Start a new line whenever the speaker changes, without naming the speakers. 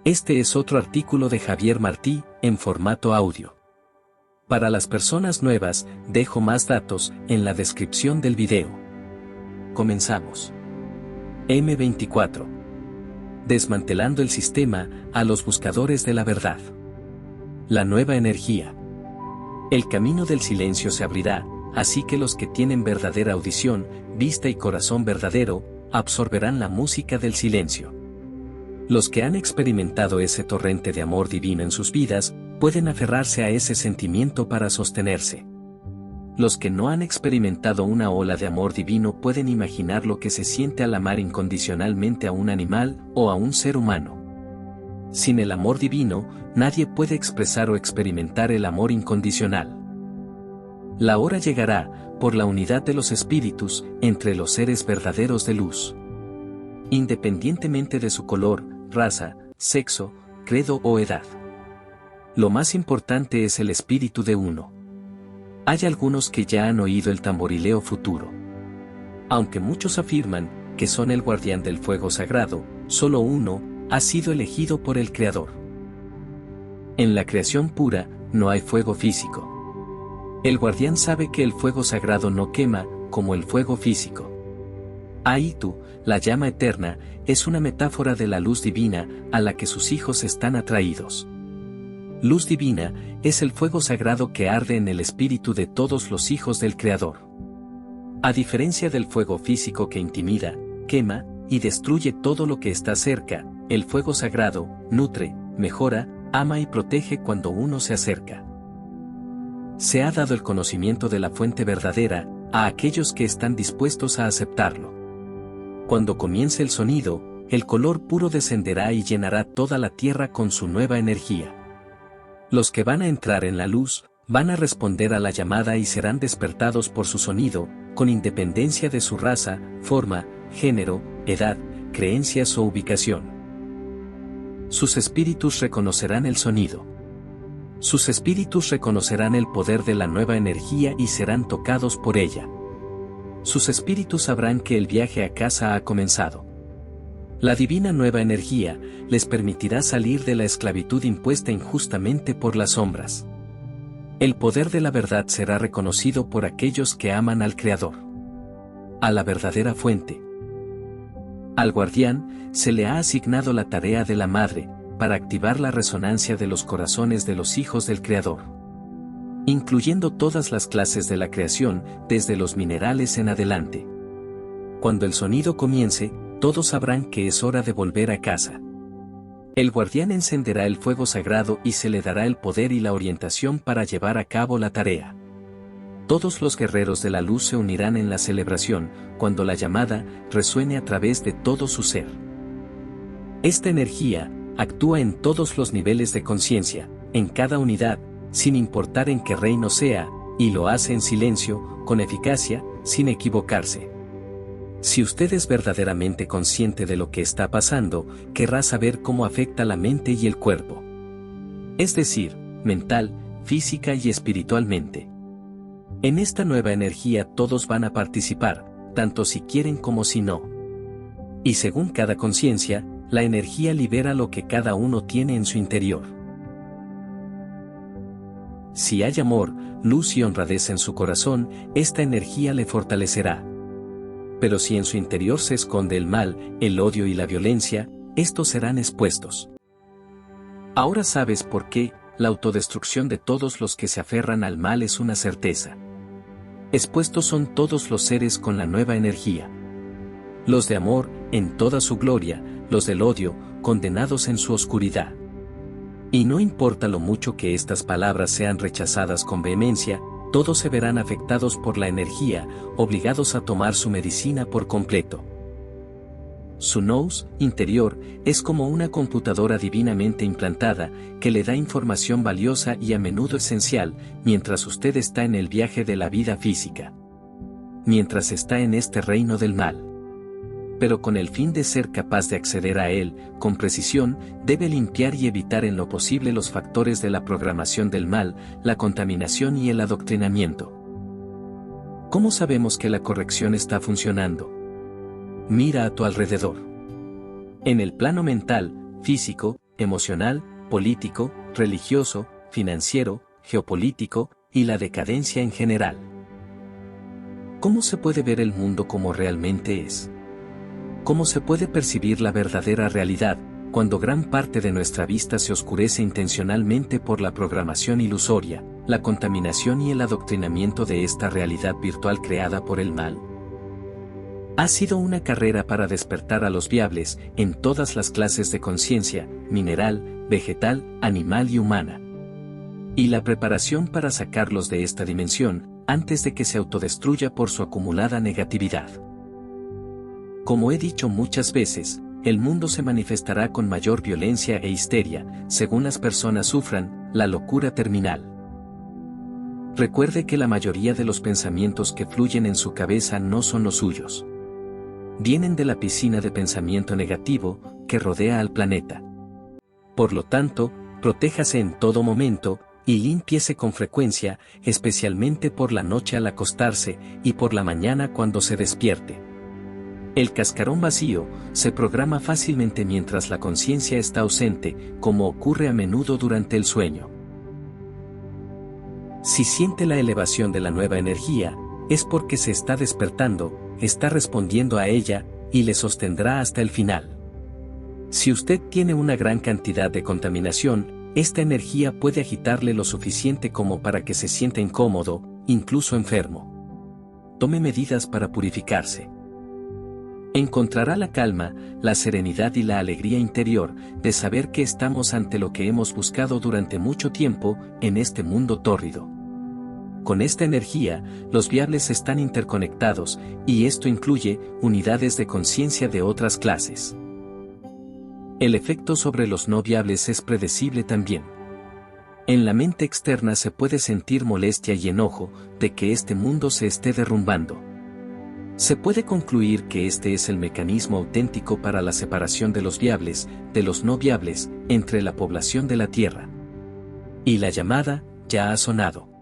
Este es otro artículo de Javier Martí, en formato audio. Para las personas nuevas, dejo más datos en la descripción del video. Comenzamos. M24. Desmantelando el sistema a los buscadores de la verdad. La nueva energía. El camino del silencio se abrirá, así que los que tienen verdadera audición, vista y corazón verdadero, absorberán la música del silencio. Los que han experimentado ese torrente de amor divino en sus vidas, pueden aferrarse a ese sentimiento para sostenerse. Los que no han experimentado una ola de amor divino pueden imaginar lo que se siente al amar incondicionalmente a un animal o a un ser humano. Sin el amor divino, nadie puede expresar o experimentar el amor incondicional. La hora llegará, por la unidad de los espíritus, entre los seres verdaderos de luz. Independientemente de su color, raza, sexo, credo o edad. Lo más importante es el espíritu de uno. Hay algunos que ya han oído el tamborileo futuro. Aunque muchos afirman que son el guardián del fuego sagrado, solo uno ha sido elegido por el Creador. En la creación pura, no hay fuego físico. El guardián sabe que el fuego sagrado no quema, como el fuego físico. Aitu, la llama eterna, es una metáfora de la luz divina, a la que sus hijos están atraídos. Luz divina, es el fuego sagrado que arde en el espíritu de todos los hijos del Creador. A diferencia del fuego físico que intimida, quema, y destruye todo lo que está cerca, el fuego sagrado, nutre, mejora, ama y protege cuando uno se acerca. Se ha dado el conocimiento de la fuente verdadera, a aquellos que están dispuestos a aceptarlo. Cuando comience el sonido, el color puro descenderá y llenará toda la tierra con su nueva energía. Los que van a entrar en la luz, van a responder a la llamada y serán despertados por su sonido, con independencia de su raza, forma, género, edad, creencias o ubicación. Sus espíritus reconocerán el sonido. Sus espíritus reconocerán el poder de la nueva energía y serán tocados por ella. Sus espíritus sabrán que el viaje a casa ha comenzado. La divina nueva energía les permitirá salir de la esclavitud impuesta injustamente por las sombras. El poder de la verdad será reconocido por aquellos que aman al Creador. A la verdadera fuente. Al guardián se le ha asignado la tarea de la madre, para activar la resonancia de los corazones de los hijos del Creador. Incluyendo todas las clases de la creación, desde los minerales en adelante. Cuando el sonido comience, todos sabrán que es hora de volver a casa. El guardián encenderá el fuego sagrado y se le dará el poder y la orientación para llevar a cabo la tarea. Todos los guerreros de la luz se unirán en la celebración, cuando la llamada resuene a través de todo su ser. Esta energía actúa en todos los niveles de conciencia, en cada unidad, sin importar en qué reino sea, y lo hace en silencio, con eficacia, sin equivocarse. Si usted es verdaderamente consciente de lo que está pasando, querrá saber cómo afecta la mente y el cuerpo. Es decir, mental, física y espiritualmente. En esta nueva energía todos van a participar, tanto si quieren como si no. Y según cada conciencia, la energía libera lo que cada uno tiene en su interior. Si hay amor, luz y honradez en su corazón, esta energía le fortalecerá. Pero si en su interior se esconde el mal, el odio y la violencia, estos serán expuestos. Ahora sabes por qué la autodestrucción de todos los que se aferran al mal es una certeza. Expuestos son todos los seres con la nueva energía. Los de amor, en toda su gloria, los del odio, condenados en su oscuridad. Y no importa lo mucho que estas palabras sean rechazadas con vehemencia, todos se verán afectados por la energía, obligados a tomar su medicina por completo. Su nous interior es como una computadora divinamente implantada, que le da información valiosa y a menudo esencial, mientras usted está en el viaje de la vida física. Mientras está en este reino del mal. Pero con el fin de ser capaz de acceder a él, con precisión, debe limpiar y evitar en lo posible los factores de la programación del mal, la contaminación y el adoctrinamiento. ¿Cómo sabemos que la corrección está funcionando? Mira a tu alrededor. En el plano mental, físico, emocional, político, religioso, financiero, geopolítico, y la decadencia en general. ¿Cómo se puede ver el mundo como realmente es? ¿Cómo se puede percibir la verdadera realidad, cuando gran parte de nuestra vista se oscurece intencionalmente por la programación ilusoria, la contaminación y el adoctrinamiento de esta realidad virtual creada por el mal? Ha sido una carrera para despertar a los viables en todas las clases de conciencia, mineral, vegetal, animal y humana. Y la preparación para sacarlos de esta dimensión, antes de que se autodestruya por su acumulada negatividad. Como he dicho muchas veces, el mundo se manifestará con mayor violencia e histeria, según las personas sufran la locura terminal. Recuerde que la mayoría de los pensamientos que fluyen en su cabeza no son los suyos. Vienen de la piscina de pensamiento negativo que rodea al planeta. Por lo tanto, protéjase en todo momento, y límpiese con frecuencia, especialmente por la noche al acostarse, y por la mañana cuando se despierte. El cascarón vacío se programa fácilmente mientras la conciencia está ausente, como ocurre a menudo durante el sueño. Si siente la elevación de la nueva energía, es porque se está despertando, está respondiendo a ella, y le sostendrá hasta el final. Si usted tiene una gran cantidad de contaminación, esta energía puede agitarle lo suficiente como para que se sienta incómodo, incluso enfermo. Tome medidas para purificarse. Encontrará la calma, la serenidad y la alegría interior de saber que estamos ante lo que hemos buscado durante mucho tiempo en este mundo tórrido. Con esta energía, los viables están interconectados, y esto incluye unidades de conciencia de otras clases. El efecto sobre los no viables es predecible también. En la mente externa se puede sentir molestia y enojo de que este mundo se esté derrumbando. Se puede concluir que este es el mecanismo auténtico para la separación de los viables, de los no viables, entre la población de la Tierra. Y la llamada ya ha sonado.